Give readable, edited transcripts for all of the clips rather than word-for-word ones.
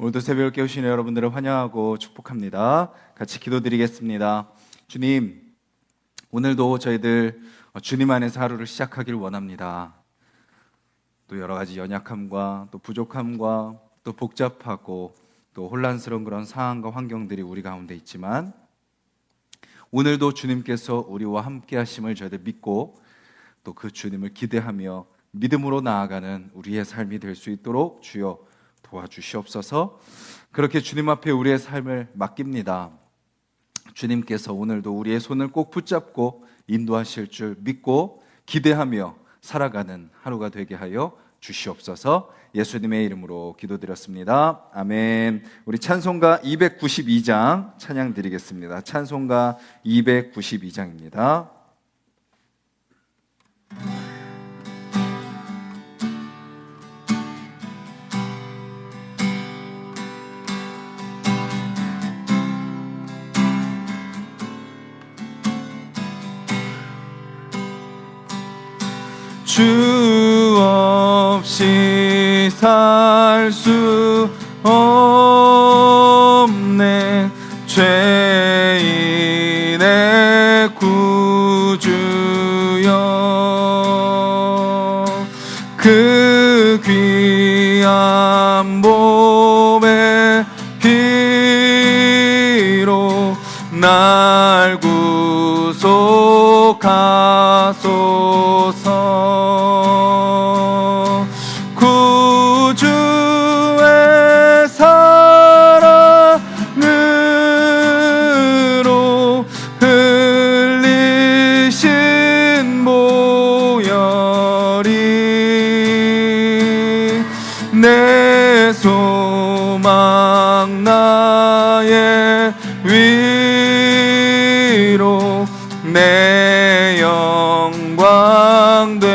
오늘도 새벽을 깨우시는 여러분들을 환영하고 축복합니다. 같이 기도드리겠습니다. 주님, 오늘도 저희들 주님 안에서 하루를 시작하길 원합니다. 또 여러 가지 연약함과 또 부족함과 또 복잡하고 또 혼란스러운 그런 상황과 환경들이 우리 가운데 있지만, 오늘도 주님께서 우리와 함께 하심을 저희들 믿고 또 그 주님을 기대하며 믿음으로 나아가는 우리의 삶이 될 수 있도록 주여 도와주시옵소서. 그렇게 주님 앞에 우리의 삶을 맡깁니다. 주님께서 오늘도 우리의 손을 꼭 붙잡고 인도하실 줄 믿고 기대하며 살아가는 하루가 되게 하여 주시옵소서. 예수님의 이름으로 기도드렸습니다. 아멘. 우리 찬송가 292장 찬양 드리겠습니다. 찬송가 292장입니다. 주 없이 살 수 없네. 죄인의 구주여, 그 귀한 몸의 피로 날 구속하소서. 구주의 사랑으로 흘리신 보혈이 내 소망 나의 위로 내 영광 됩니다.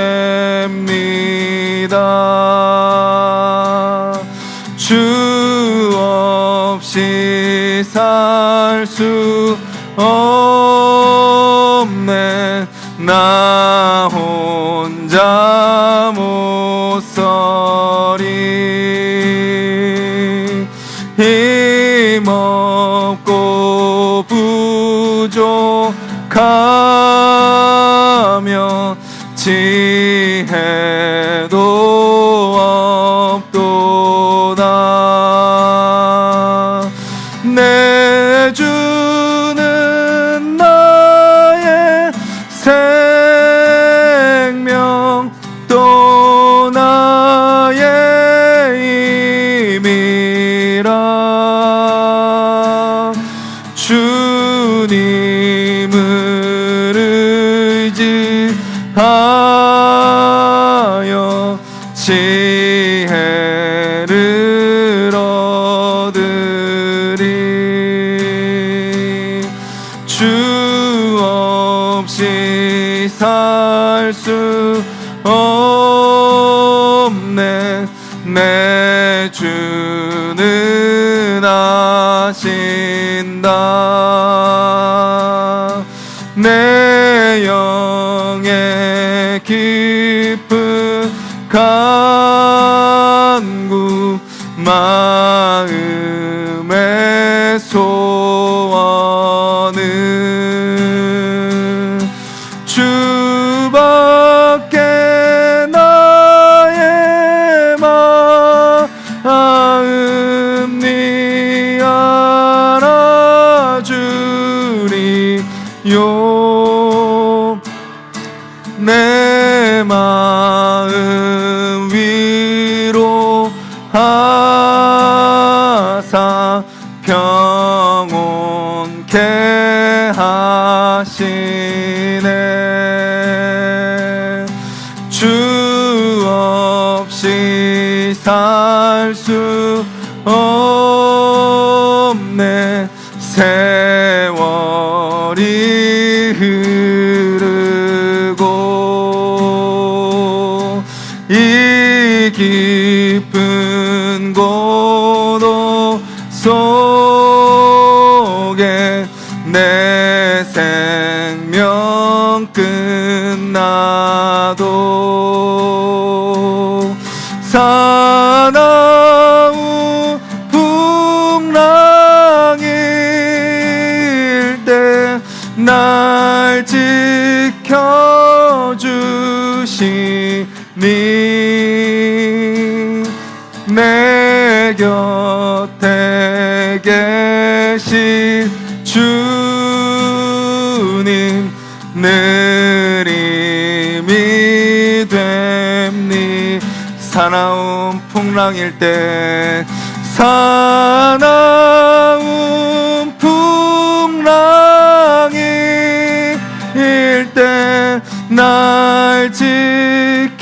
주 없이 살 수 없네. 나 혼자 못 서리. 힘없고 부족하며 지혜도 없도다. 내 주는 나의 생명 또 나의 힘이라. 주님을 의지하여 지혜를 얻으리. 주 없이 살 수 없네. 내 주는 아신다. 내 영의 깊은 간구 마음의 소원은 주밖에 나의 마음 니 알아주리요. 내 마음 위로하사 평온케 하시네. 주 없이 살 수 없네. 세월이 흐르고 이 깊은 고독 속에 내 생명 끝나도 사나운 내 곁에 계신 주님 늘 힘이 됩니. 사나운 풍랑일 때 사나운 풍랑일 때 날 지켜주시니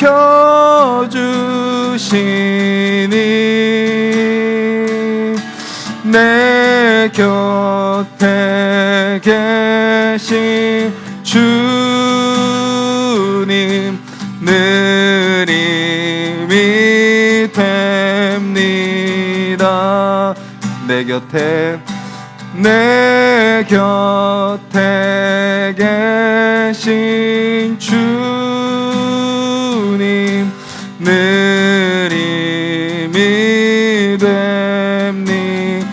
내 곁에 계신 주님 늘 힘이 됩니다. 내 곁에 계신 주님 늘 힘이 됩니다.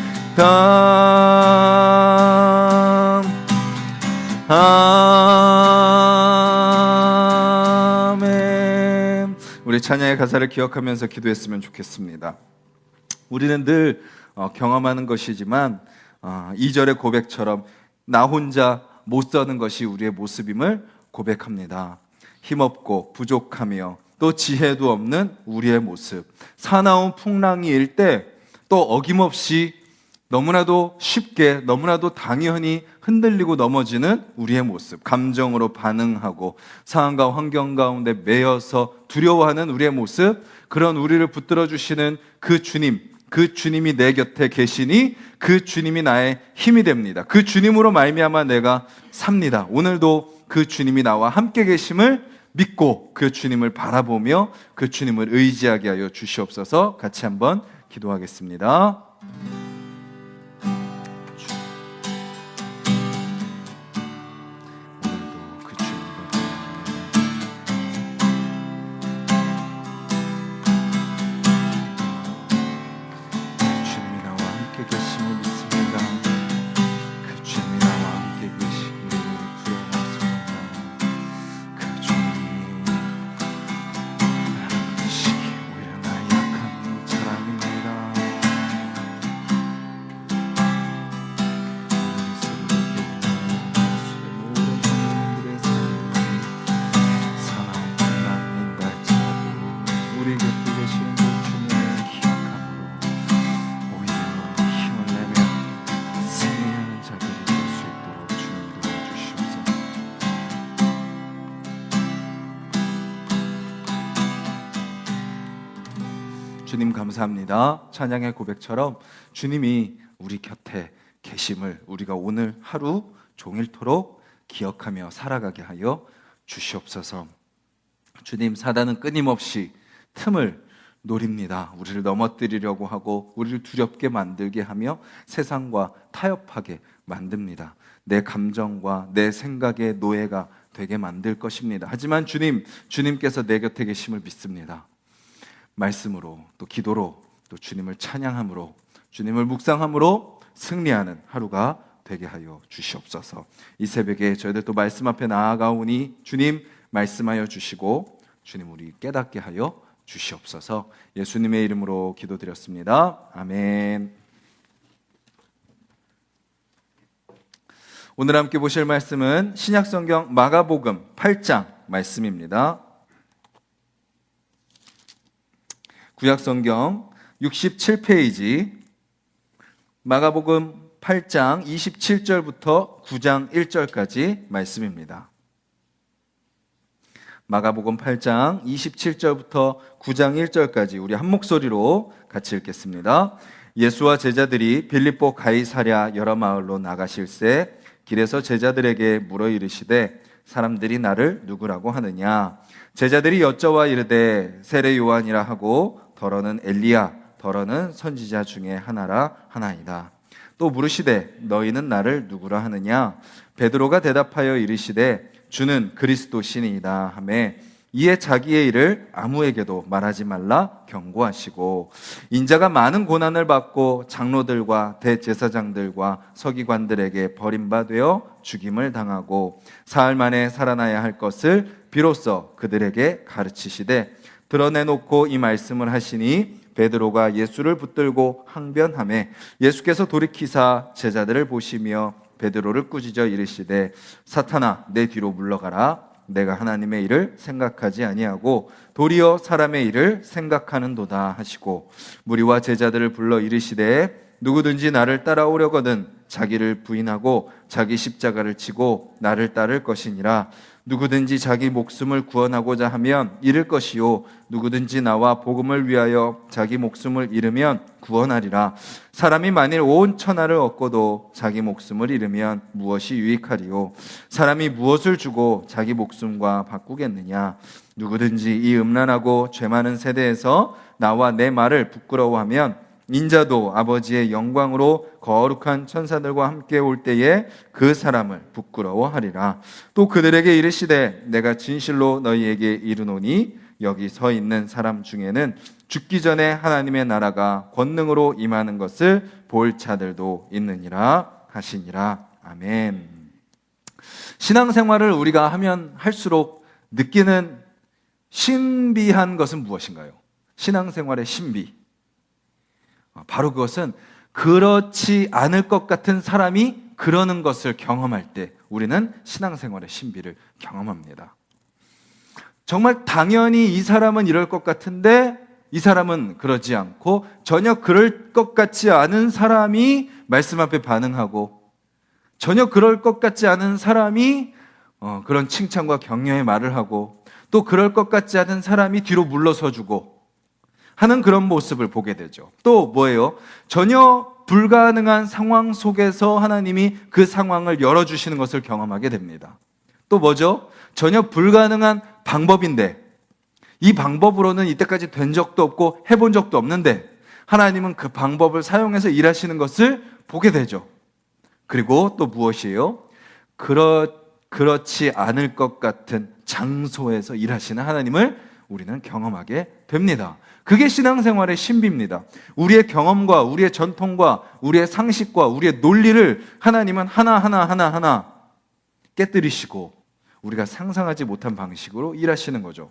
아멘. 우리 찬양의 가사를 기억하면서 기도했으면 좋겠습니다. 우리는 늘 경험하는 것이지만 2절의 고백처럼 나 혼자 못 사는 것이 우리의 모습임을 고백합니다. 힘없고 부족하며 또 지혜도 없는 우리의 모습, 사나운 풍랑이 일 때 또 어김없이 너무나도 쉽게 너무나도 당연히 흔들리고 넘어지는 우리의 모습, 감정으로 반응하고 상황과 환경 가운데 매여서 두려워하는 우리의 모습, 그런 우리를 붙들어 주시는 그 주님이 내 곁에 계시니 그 주님이 나의 힘이 됩니다. 그 주님으로 말미암아 내가 삽니다. 오늘도 그 주님이 나와 함께 계심을 믿고 그 주님을 바라보며 그 주님을 의지하게 하여 주시옵소서. 같이 한번 기도하겠습니다. 주님 감사합니다. 찬양의 고백처럼 주님이 우리 곁에 계심을 우리가 오늘 하루 종일토록 기억하며 살아가게 하여 주시옵소서. 주님, 사단은 끊임없이 틈을 노립니다. 우리를 넘어뜨리려고 하고 우리를 두렵게 만들게 하며 세상과 타협하게 만듭니다. 내 감정과 내 생각의 노예가 되게 만들 것입니다. 하지만 주님께서 내 곁에 계심을 믿습니다. 말씀으로 또 기도로 또 주님을 찬양함으로 주님을 묵상함으로 승리하는 하루가 되게 하여 주시옵소서. 이 새벽에 저희들 또 말씀 앞에 나아가오니 주님 말씀하여 주시고 주님 우리 깨닫게 하여 주시옵소서. 예수님의 이름으로 기도드렸습니다. 아멘. 오늘 함께 보실 말씀은 신약성경 마가복음 8장 말씀입니다. 구약성경 67페이지 마가복음 8장 27절부터 9장 1절까지 말씀입니다. 마가복음 8장 27절부터 9장 1절까지 우리 한 목소리로 같이 읽겠습니다. 예수와 제자들이 빌립보 가이사랴 여러 마을로 나가실새 길에서 제자들에게 물어 이르시되 사람들이 나를 누구라고 하느냐? 제자들이 여쭤와 이르되 세례 요한이라 하고 더러는 엘리야 더러는 선지자 중에 하나라 하나이다. 또 물으시되 너희는 나를 누구라 하느냐? 베드로가 대답하여 이르시되 주는 그리스도시니이다 하매 이에 자기의 일을 아무에게도 말하지 말라 경고하시고, 인자가 많은 고난을 받고 장로들과 대제사장들과 서기관들에게 버림받아 죽임을 당하고 사흘 만에 살아나야 할 것을 비로소 그들에게 가르치시되, 드러내놓고 이 말씀을 하시니 베드로가 예수를 붙들고 항변하매, 예수께서 돌이키사 제자들을 보시며 베드로를 꾸짖어 이르시되, 사탄아 내 뒤로 물러가라. 내가 하나님의 일을 생각하지 아니하고 도리어 사람의 일을 생각하는도다 하시고, 무리와 제자들을 불러 이르시되, 누구든지 나를 따라오려거든 자기를 부인하고 자기 십자가를 지고 나를 따를 것이니라. 누구든지 자기 목숨을 구원하고자 하면 잃을 것이요, 누구든지 나와 복음을 위하여 자기 목숨을 잃으면 구원하리라. 사람이 만일 온 천하를 얻고도 자기 목숨을 잃으면 무엇이 유익하리요? 사람이 무엇을 주고 자기 목숨과 바꾸겠느냐? 누구든지 이 음란하고 죄 많은 세대에서 나와 내 말을 부끄러워하면 인자도 아버지의 영광으로 거룩한 천사들과 함께 올 때에 그 사람을 부끄러워하리라. 또 그들에게 이르시되, 내가 진실로 너희에게 이르노니 여기 서 있는 사람 중에는 죽기 전에 하나님의 나라가 권능으로 임하는 것을 볼 자들도 있느니라 하시니라. 아멘. 신앙생활을 우리가 하면 할수록 느끼는 신비한 것은 무엇인가요? 신앙생활의 신비, 바로 그것은 그렇지 않을 것 같은 사람이 그러는 것을 경험할 때 우리는 신앙생활의 신비를 경험합니다. 정말 당연히 이 사람은 이럴 것 같은데 이 사람은 그러지 않고, 전혀 그럴 것 같지 않은 사람이 말씀 앞에 반응하고, 전혀 그럴 것 같지 않은 사람이 그런 칭찬과 격려의 말을 하고, 또 그럴 것 같지 않은 사람이 뒤로 물러서주고 하는 그런 모습을 보게 되죠. 또 뭐예요? 전혀 불가능한 상황 속에서 하나님이 그 상황을 열어주시는 것을 경험하게 됩니다. 또 뭐죠? 전혀 불가능한 방법인데, 이 방법으로는 이때까지 된 적도 없고 해본 적도 없는데 하나님은 그 방법을 사용해서 일하시는 것을 보게 되죠. 그리고 또 무엇이에요? 그렇지 않을 것 같은 장소에서 일하시는 하나님을 우리는 경험하게 됩니다. 그게 신앙생활의 신비입니다. 우리의 경험과 우리의 전통과 우리의 상식과 우리의 논리를 하나님은 하나하나 깨뜨리시고 우리가 상상하지 못한 방식으로 일하시는 거죠.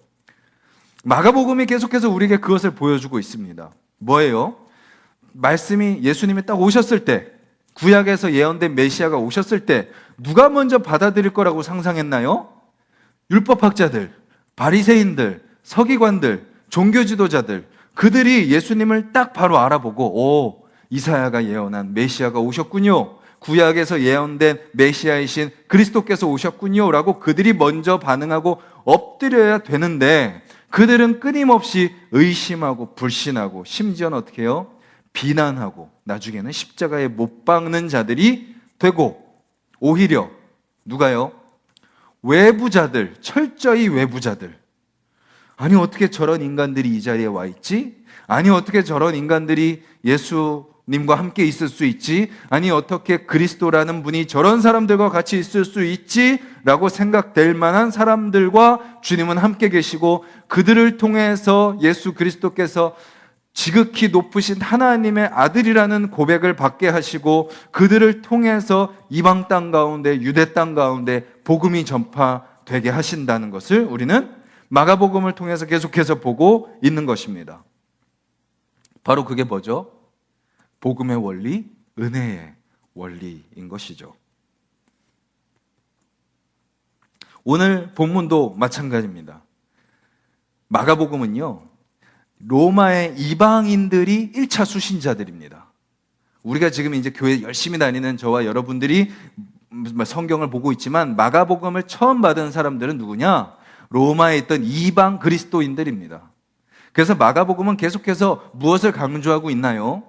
마가복음이 계속해서 우리에게 그것을 보여주고 있습니다. 뭐예요? 말씀이, 예수님이 딱 오셨을 때, 구약에서 예언된 메시아가 오셨을 때 누가 먼저 받아들일 거라고 상상했나요? 율법학자들, 바리새인들, 서기관들, 종교 지도자들, 그들이 예수님을 딱 바로 알아보고, 이사야가 예언한 메시아가 오셨군요, 구약에서 예언된 메시아이신 그리스도께서 오셨군요 라고 그들이 먼저 반응하고 엎드려야 되는데, 그들은 끊임없이 의심하고 불신하고 심지어는 어떻게 해요? 비난하고 나중에는 십자가에 못 박는 자들이 되고, 오히려 누가요? 외부자들, 철저히 외부자들, 아니 어떻게 저런 인간들이 이 자리에 와 있지? 아니 어떻게 저런 인간들이 예수님과 함께 있을 수 있지? 아니 어떻게 그리스도라는 분이 저런 사람들과 같이 있을 수 있지? 라고 생각될 만한 사람들과 주님은 함께 계시고, 그들을 통해서 예수 그리스도께서 지극히 높으신 하나님의 아들이라는 고백을 받게 하시고, 그들을 통해서 이방 땅 가운데, 유대 땅 가운데 복음이 전파되게 하신다는 것을 우리는 마가복음을 통해서 계속해서 보고 있는 것입니다. 바로 그게 뭐죠? 복음의 원리, 은혜의 원리인 것이죠. 오늘 본문도 마찬가지입니다. 마가복음은요, 로마의 이방인들이 1차 수신자들입니다. 우리가 지금 이제 교회 열심히 다니는 저와 여러분들이 성경을 보고 있지만, 마가복음을 처음 받은 사람들은 누구냐? 로마에 있던 이방 그리스도인들입니다. 그래서 마가복음은 계속해서 무엇을 강조하고 있나요?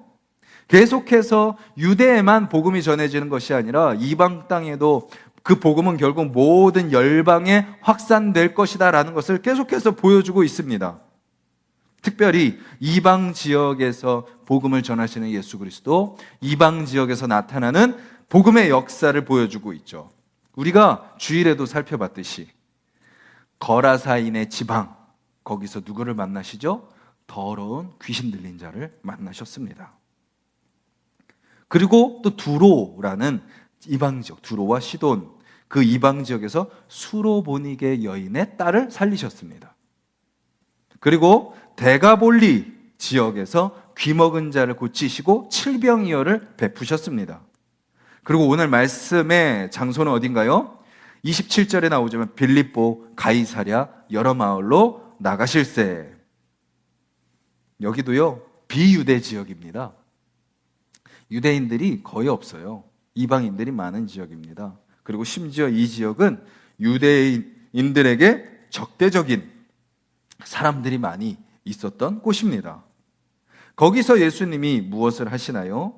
계속해서 유대에만 복음이 전해지는 것이 아니라 이방 땅에도 그 복음은 결국 모든 열방에 확산될 것이다 라는 것을 계속해서 보여주고 있습니다. 특별히 이방 지역에서 복음을 전하시는 예수 그리스도, 이방 지역에서 나타나는 복음의 역사를 보여주고 있죠. 우리가 주일에도 살펴봤듯이 거라사인의 지방, 거기서 누구를 만나시죠? 더러운 귀신 들린 자를 만나셨습니다. 그리고 또 두로라는 이방 지역, 두로와 시돈, 그 이방 지역에서 수로보니게 여인의 딸을 살리셨습니다. 그리고 데가볼리 지역에서 귀먹은 자를 고치시고 칠병이어를 베푸셨습니다. 그리고 오늘 말씀의 장소는 어딘가요? 27절에 나오자면 빌립보, 가이사랴 여러 마을로 나가실세. 여기도요 비유대 지역입니다. 유대인들이 거의 없어요. 이방인들이 많은 지역입니다. 그리고 심지어 이 지역은 유대인들에게 적대적인 사람들이 많이 있었던 곳입니다. 거기서 예수님이 무엇을 하시나요?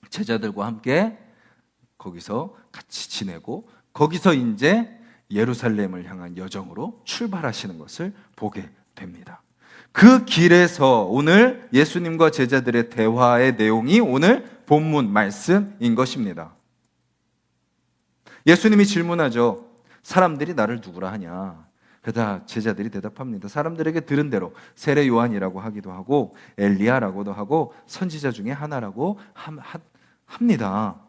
제자들과 함께 거기서 같이 지내고 거기서 이제 예루살렘을 향한 여정으로 출발하시는 것을 보게 됩니다. 그 길에서 오늘 예수님과 제자들의 대화의 내용이 오늘 본문 말씀인 것입니다. 예수님이 질문하죠. 사람들이 나를 누구라 하냐? 그러다 제자들이 대답합니다. 사람들에게 들은 대로 세례 요한이라고 하기도 하고 엘리야라고도 하고 선지자 중에 하나라고 합니다.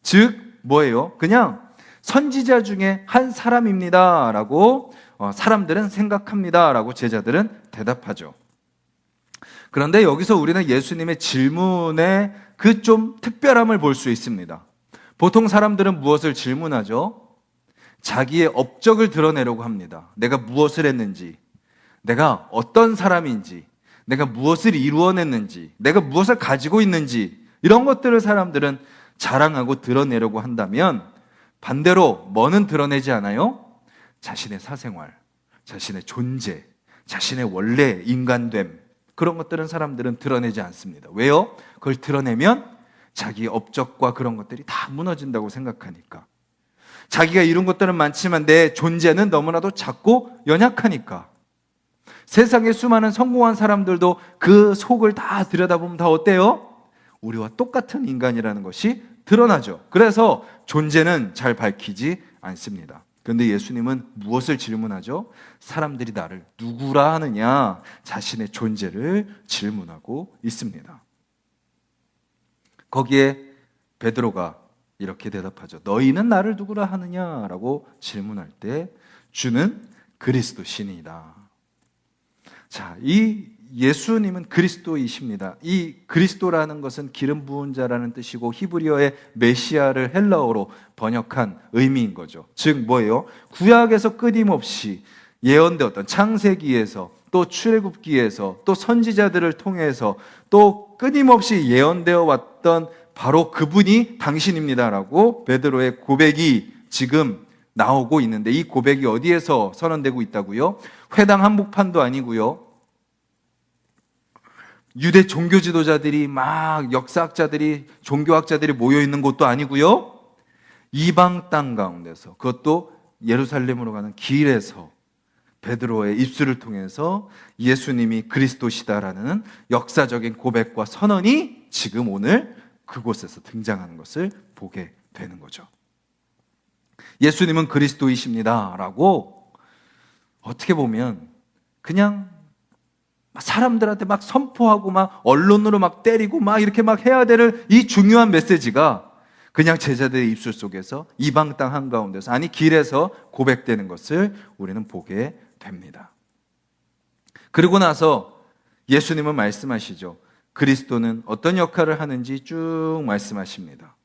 즉 뭐예요? 그냥 선지자 중에 한 사람입니다 라고 사람들은 생각합니다 라고 제자들은 대답하죠. 그런데 여기서 우리는 예수님의 질문의 그 좀 특별함을 볼 수 있습니다. 보통 사람들은 무엇을 질문하죠? 자기의 업적을 드러내려고 합니다. 내가 무엇을 했는지, 내가 어떤 사람인지, 내가 무엇을 이루어냈는지, 내가 무엇을 가지고 있는지 이런 것들을 사람들은 자랑하고 드러내려고 한다면 반대로 뭐는 드러내지 않아요? 자신의 사생활, 자신의 존재, 자신의 원래 인간됨 그런 것들은 사람들은 드러내지 않습니다. 왜요? 그걸 드러내면 자기의 업적과 그런 것들이 다 무너진다고 생각하니까. 자기가 이룬 것들은 많지만 내 존재는 너무나도 작고 연약하니까. 세상에 수많은 성공한 사람들도 그 속을 다 들여다보면 다 어때요? 우리와 똑같은 인간이라는 것이 드러나죠. 그래서 존재는 잘 밝히지 않습니다. 그런데 예수님은 무엇을 질문하죠? 사람들이 나를 누구라 하느냐? 자신의 존재를 질문하고 있습니다. 거기에 베드로가 이렇게 대답하죠. 너희는 나를 누구라 하느냐라고 질문할 때 주는 그리스도 신이다. 자, 이 예수님은 그리스도이십니다. 이 그리스도라는 것은 기름 부은 자라는 뜻이고 히브리어의 메시아를 헬라어로 번역한 의미인 거죠. 즉 뭐예요? 구약에서 끊임없이 예언되었던 창세기에서 또 출애굽기에서 또 선지자들을 통해서 또 끊임없이 예언되어 왔던 바로 그분이 당신입니다라고 베드로의 고백이 지금 나오고 있는데 이 고백이 어디에서 선언되고 있다고요? 회당 한복판도 아니고요. 유대 종교 지도자들이 막 역사학자들이 종교학자들이 모여 있는 곳도 아니고요. 이방 땅 가운데서 그것도 예루살렘으로 가는 길에서 베드로의 입술을 통해서 예수님이 그리스도시다라는 역사적인 고백과 선언이 지금 오늘 그곳에서 등장하는 것을 보게 되는 거죠. 예수님은 그리스도이십니다라고 어떻게 보면 그냥 사람들한테 막 선포하고 막 언론으로 막 때리고 막 이렇게 막 해야 될 이 중요한 메시지가 그냥 제자들의 입술 속에서 이방 땅 한가운데서 아니 길에서 고백되는 것을 우리는 보게 됩니다. 그리고 나서 예수님은 말씀하시죠. 그리스도는 어떤 역할을 하는지 쭉 말씀하십니다.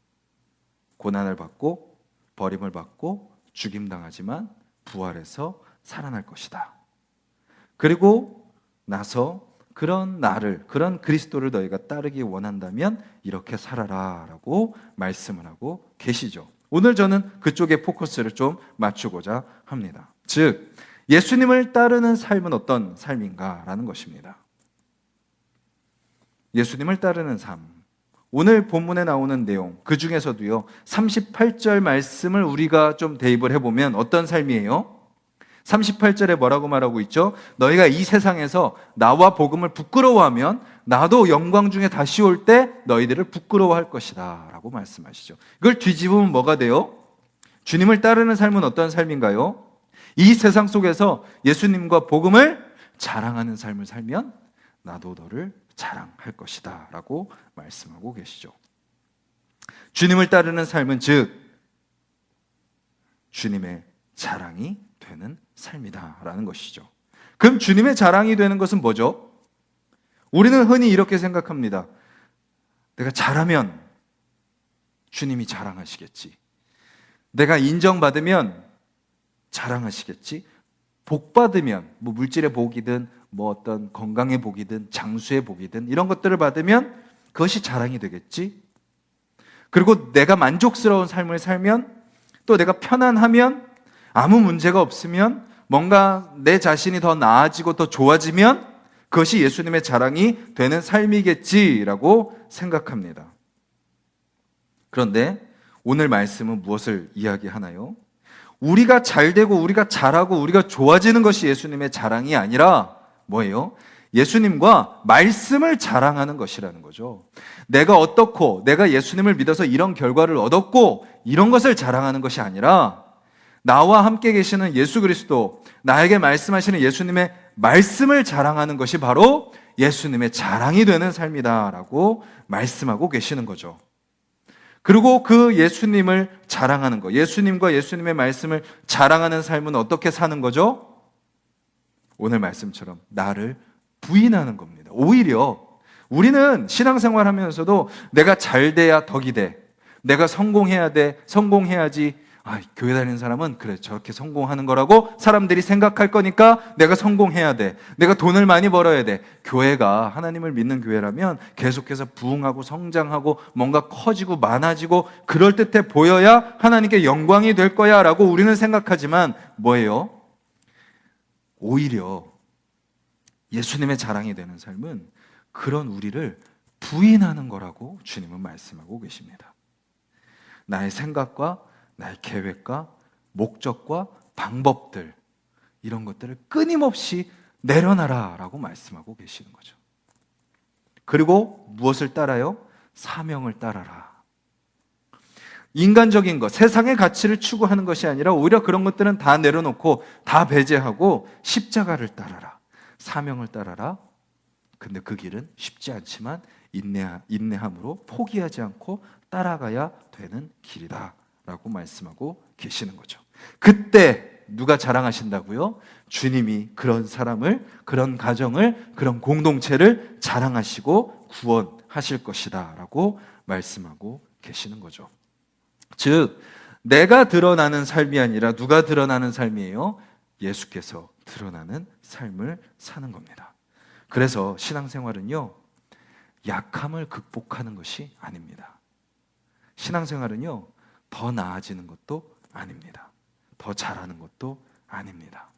고난을 받고 버림을 받고 죽임당하지만 부활해서 살아날 것이다. 그리고 나서 그런 나를, 그런 그리스도를 너희가 따르기 원한다면 이렇게 살아라 라고 말씀을 하고 계시죠. 오늘 저는 그쪽에 포커스를 좀 맞추고자 합니다. 즉 예수님을 따르는 삶은 어떤 삶인가라는 것입니다. 예수님을 따르는 삶. 오늘 본문에 나오는 내용, 그 중에서도요, 38절 말씀을 우리가 좀 대입을 해보면 어떤 삶이에요? 38절에 뭐라고 말하고 있죠? 너희가 이 세상에서 나와 복음을 부끄러워하면 나도 영광 중에 다시 올 때 너희들을 부끄러워할 것이다 라고 말씀하시죠. 이걸 뒤집으면 뭐가 돼요? 주님을 따르는 삶은 어떤 삶인가요? 이 세상 속에서 예수님과 복음을 자랑하는 삶을 살면 나도 너를 자랑할 것이다 라고 말씀하고 계시죠. 주님을 따르는 삶은 즉 주님의 자랑이 되는 삶이다 라는 것이죠. 그럼 주님의 자랑이 되는 것은 뭐죠? 우리는 흔히 이렇게 생각합니다. 내가 잘하면 주님이 자랑하시겠지. 내가 인정받으면 자랑하시겠지. 복 받으면 뭐 물질의 복이든 뭐 어떤 건강의 복이든 장수의 복이든 이런 것들을 받으면 그것이 자랑이 되겠지. 그리고 내가 만족스러운 삶을 살면, 또 내가 편안하면, 아무 문제가 없으면, 뭔가 내 자신이 더 나아지고 더 좋아지면 그것이 예수님의 자랑이 되는 삶이겠지라고 생각합니다. 그런데 오늘 말씀은 무엇을 이야기하나요? 우리가 잘되고 우리가 잘하고 우리가 좋아지는 것이 예수님의 자랑이 아니라 뭐예요? 예수님과 말씀을 자랑하는 것이라는 거죠. 내가 어떻고 내가 예수님을 믿어서 이런 결과를 얻었고 이런 것을 자랑하는 것이 아니라 나와 함께 계시는 예수 그리스도, 나에게 말씀하시는 예수님의 말씀을 자랑하는 것이 바로 예수님의 자랑이 되는 삶이다라고 말씀하고 계시는 거죠. 그리고 그 예수님을 자랑하는 것, 예수님과 예수님의 말씀을 자랑하는 삶은 어떻게 사는 거죠? 오늘 말씀처럼 나를 부인하는 겁니다. 오히려 우리는 신앙생활 하면서도 내가 잘 돼야 덕이 돼, 내가 성공해야 돼, 성공해야지, 교회 다니는 사람은 그래 저렇게 성공하는 거라고 사람들이 생각할 거니까 내가 성공해야 돼, 내가 돈을 많이 벌어야 돼. 교회가 하나님을 믿는 교회라면 계속해서 부흥하고 성장하고 뭔가 커지고 많아지고 그럴듯해 보여야 하나님께 영광이 될 거야 라고 우리는 생각하지만 뭐예요? 오히려 예수님의 자랑이 되는 삶은 그런 우리를 부인하는 거라고 주님은 말씀하고 계십니다. 나의 생각과 나의 계획과 목적과 방법들, 이런 것들을 끊임없이 내려놔라 라고 말씀하고 계시는 거죠. 그리고 무엇을 따라요? 사명을 따라라. 인간적인 것, 세상의 가치를 추구하는 것이 아니라 오히려 그런 것들은 다 내려놓고 다 배제하고 십자가를 따라라, 사명을 따라라. 근데 그 길은 쉽지 않지만 인내함으로 포기하지 않고 따라가야 되는 길이다 라고 말씀하고 계시는 거죠. 그때 누가 자랑하신다고요? 주님이 그런 사람을, 그런 가정을, 그런 공동체를 자랑하시고 구원하실 것이다 라고 말씀하고 계시는 거죠. 즉 내가 드러나는 삶이 아니라 누가 드러나는 삶이에요? 예수께서 드러나는 삶을 사는 겁니다. 그래서 신앙생활은요, 약함을 극복하는 것이 아닙니다. 신앙생활은요, 더 나아지는 것도 아닙니다. 더 잘하는 것도 아닙니다.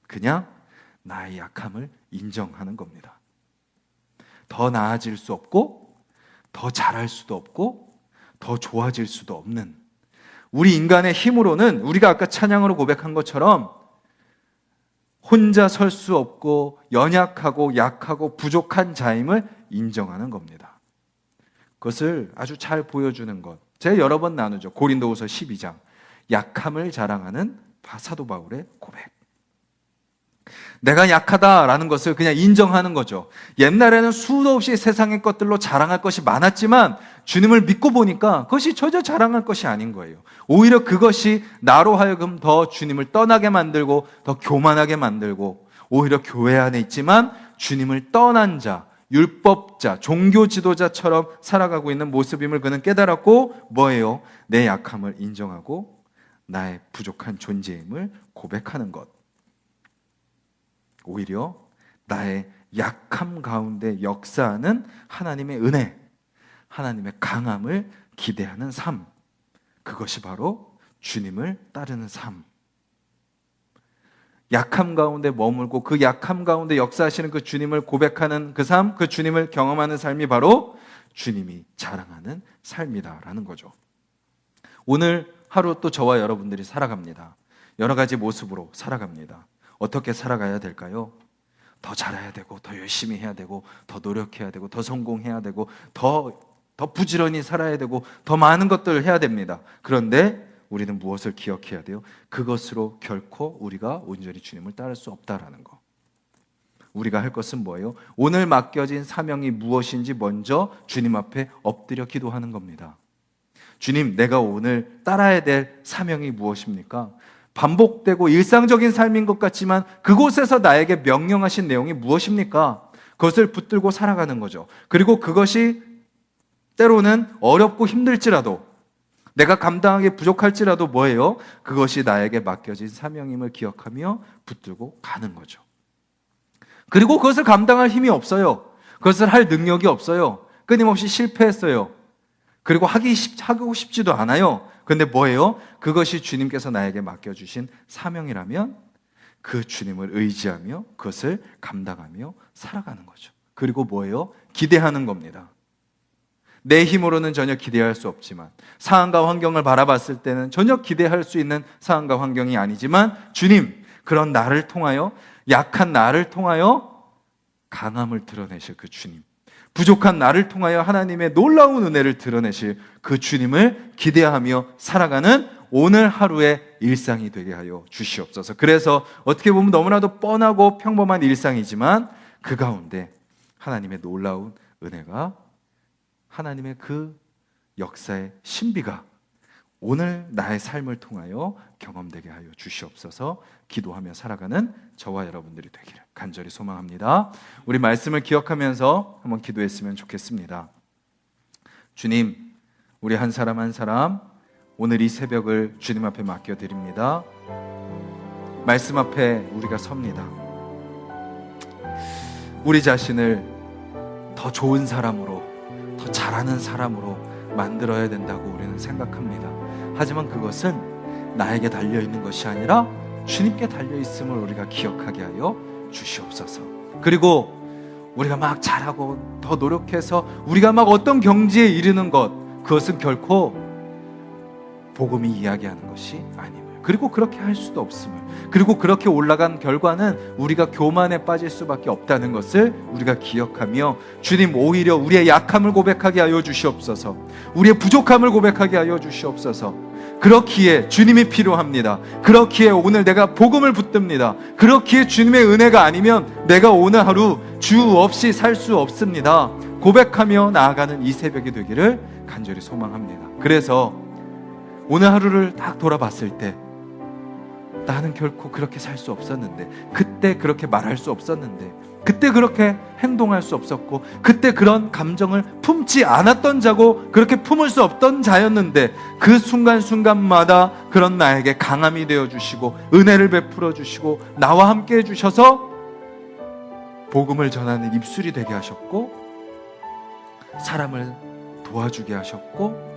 그냥 나의 약함을 인정하는 겁니다. 더 나아질 수 없고, 더 잘할 수도 없고, 더 좋아질 수도 없는 우리 인간의 힘으로는 우리가 아까 찬양으로 고백한 것처럼 혼자 설 수 없고 연약하고 약하고 부족한 자임을 인정하는 겁니다. 그것을 아주 잘 보여주는 것, 제가 여러 번 나누죠. 고린도후서 12장, 약함을 자랑하는 사도 바울의 고백. 내가 약하다라는 것을 그냥 인정하는 거죠. 옛날에는 수도 없이 세상의 것들로 자랑할 것이 많았지만 주님을 믿고 보니까 그것이 전혀 자랑할 것이 아닌 거예요. 오히려 그것이 나로 하여금 더 주님을 떠나게 만들고 더 교만하게 만들고, 오히려 교회 안에 있지만 주님을 떠난 자, 율법자, 종교 지도자처럼 살아가고 있는 모습임을 그는 깨달았고, 뭐예요? 내 약함을 인정하고 나의 부족한 존재임을 고백하는 것. 오히려 나의 약함 가운데 역사하는 하나님의 은혜, 하나님의 강함을 기대하는 삶, 그것이 바로 주님을 따르는 삶. 약함 가운데 머물고 그 약함 가운데 역사하시는 그 주님을 고백하는 그 삶, 그 주님을 경험하는 삶이 바로 주님이 자랑하는 삶이다라는 거죠. 오늘 하루 또 저와 여러분들이 살아갑니다. 여러 가지 모습으로 살아갑니다. 어떻게 살아가야 될까요? 더 잘해야 되고, 더 열심히 해야 되고, 더 노력해야 되고, 더 성공해야 되고, 더 부지런히 살아야 되고, 더 많은 것들을 해야 됩니다. 그런데 우리는 무엇을 기억해야 돼요? 그것으로 결코 우리가 온전히 주님을 따를 수 없다라는 거. 우리가 할 것은 뭐예요? 오늘 맡겨진 사명이 무엇인지 먼저 주님 앞에 엎드려 기도하는 겁니다. 주님, 내가 오늘 따라야 될 사명이 무엇입니까? 반복되고 일상적인 삶인 것 같지만 그곳에서 나에게 명령하신 내용이 무엇입니까? 그것을 붙들고 살아가는 거죠. 그리고 그것이 때로는 어렵고 힘들지라도, 내가 감당하기 부족할지라도 뭐예요? 그것이 나에게 맡겨진 사명임을 기억하며 붙들고 가는 거죠. 그리고 그것을 감당할 힘이 없어요. 그것을 할 능력이 없어요. 끊임없이 실패했어요. 그리고 하고 싶지도 않아요. 근데 뭐예요? 그것이 주님께서 나에게 맡겨주신 사명이라면 그 주님을 의지하며 그것을 감당하며 살아가는 거죠. 그리고 뭐예요? 기대하는 겁니다. 내 힘으로는 전혀 기대할 수 없지만, 상황과 환경을 바라봤을 때는 전혀 기대할 수 있는 상황과 환경이 아니지만, 주님, 그런 나를 통하여, 약한 나를 통하여 강함을 드러내실 그 주님, 부족한 나를 통하여 하나님의 놀라운 은혜를 드러내실 그 주님을 기대하며 살아가는 오늘 하루의 일상이 되게 하여 주시옵소서. 그래서 어떻게 보면 너무나도 뻔하고 평범한 일상이지만 그 가운데 하나님의 놀라운 은혜가, 하나님의 그 역사의 신비가 오늘 나의 삶을 통하여 경험되게 하여 주시옵소서. 기도하며 살아가는 저와 여러분들이 되기를 간절히 소망합니다. 우리 말씀을 기억하면서 한번 기도했으면 좋겠습니다. 주님, 우리 한 사람 한 사람 오늘 이 새벽을 주님 앞에 맡겨드립니다. 말씀 앞에 우리가 섭니다. 우리 자신을 더 좋은 사람으로, 더 잘하는 사람으로 만들어야 된다고 우리는 생각합니다. 하지만 그것은 나에게 달려있는 것이 아니라 주님께 달려있음을 우리가 기억하게 하여 주시옵소서. 그리고 우리가 막 잘하고 더 노력해서 우리가 막 어떤 경지에 이르는 것, 그것은 결코 복음이 이야기하는 것이 아님을, 그리고 그렇게 할 수도 없음을, 그리고 그렇게 올라간 결과는 우리가 교만에 빠질 수밖에 없다는 것을 우리가 기억하며, 주님, 오히려 우리의 약함을 고백하게 하여 주시옵소서. 우리의 부족함을 고백하게 하여 주시옵소서. 그렇기에 주님이 필요합니다. 그렇기에 오늘 내가 복음을 붙듭니다. 그렇기에 주님의 은혜가 아니면 내가 오늘 하루 주 없이 살 수 없습니다. 고백하며 나아가는 이 새벽이 되기를 간절히 소망합니다. 그래서 오늘 하루를 딱 돌아봤을 때 나는 결코 그렇게 살 수 없었는데, 그때 그렇게 말할 수 없었는데, 그때 그렇게 행동할 수 없었고, 그때 그런 감정을 품지 않았던 자고 그렇게 품을 수 없던 자였는데, 그 순간순간마다 그런 나에게 강함이 되어주시고 은혜를 베풀어 주시고 나와 함께 해주셔서 복음을 전하는 입술이 되게 하셨고, 사람을 도와주게 하셨고,